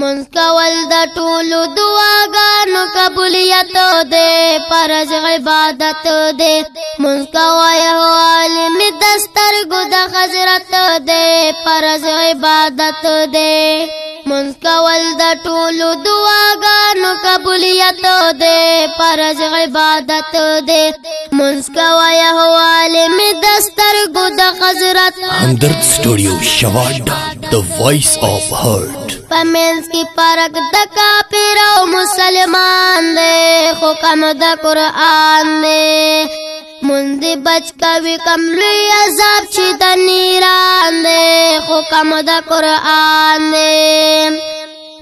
منځ کول د ټولو دعاګانو قبولیت دی، فرض عبادت دی. منځ کوی هو عالم د سترګو د حضرت دی، فرض عبادت دی. منځ کول د ټولو دعاګانو قبولیت دی، فرض عبادت دی. منځ کوی هو عالم د سترګو د حضرت. همدرد سټوډیو شواډا، the voice of hurt. پمنس کی فرق د کافر او مسلمان دی، حکم د قرآن دی. مند بچ کوي کم لوی عذاب چې د نیران دی، حکم د قرآن دی.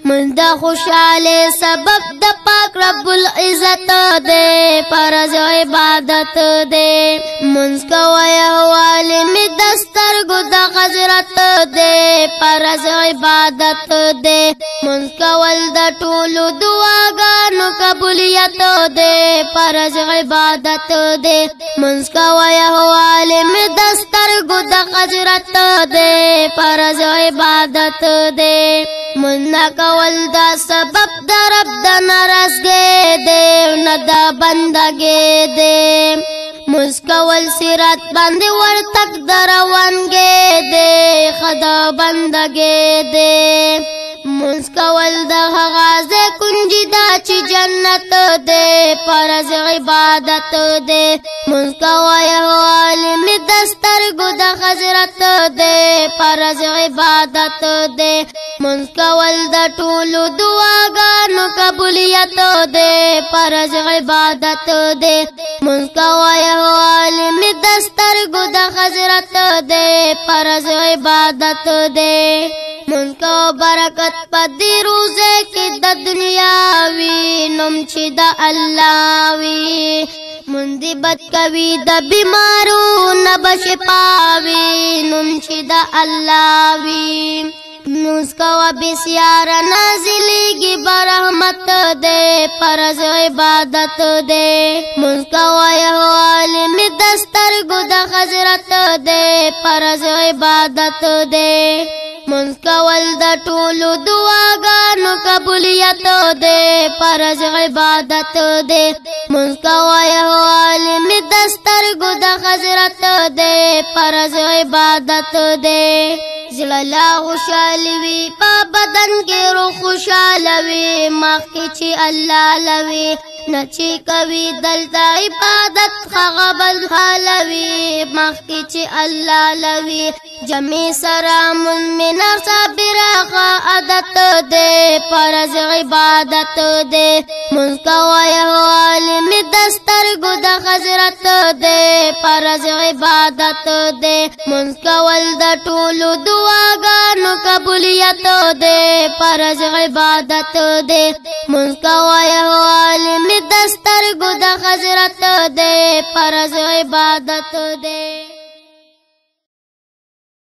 مند خوشاله سبب د پاک رب العزت دی، فرض عبادت دی. منځ کوی هو عالم د سترګو د حضرت دی، فرض عبادت دی. منځ کول د ټولو دعاګانو قبولیت دی، فرض عبادت دی. منځ کوی هو عالم د سترګو د حضرت دی، فرض عبادت دی. منځ کول دا سبب د رب د ناراضګۍ دی، نه د بندګۍ دی. منځ کول صراط باندې ورتګ د روانګۍ دی، ښه د بندګۍ دی. منځ کول د هغه ځای کنجي ده چې جنت دی، فرض عبادت دی. منځ کوی هو عالم د سترګو د حضرت دی، فرض عبادت دی. منځ کول د ټولو دعاګانو قبولیت دی، فرض عبادت دی. منځ کوی هو عالم د سترګو د حضرت دی، فرض عبادت دی. منځ کو برکت په دې روزه کې د دنیا وي، نوم چې د الله وي. منځ بد کوي د بیمارو نه به شفا وي، نوم چې د الله وي. منځ کوه بسیار نازلېږي به رحمت دی، فرض عبادت دی. منځ کوی هو عالم د سترګو د حضرت دی، فرض عبادت دی. منځ کول د ټولو دعاګانو قبولیت دی، فرض عبادت دی. منځ کوی هو عالم د سترګو د حضرت دی، فرض عبادت دی. زړه لا خوشاله وي په بدن کې روح خوشاله وي، مخکې چې الله لوي. نه چې کوي دلته عبادت هغه بل حاله وي، مخکې چې الله لوي. جمع سره مؤمن صابر ښه عادت دی، فرض عبادت دی. منځ کوی هو عالم د سترګو د حضرت دی، فرض عبادت دی. منځ کول د ټولو دعاګانو قبولیت دی، فرض عبادت دی. منځ کوی هو عالم د سترګو د حضرت دی، فرض عبادت دی.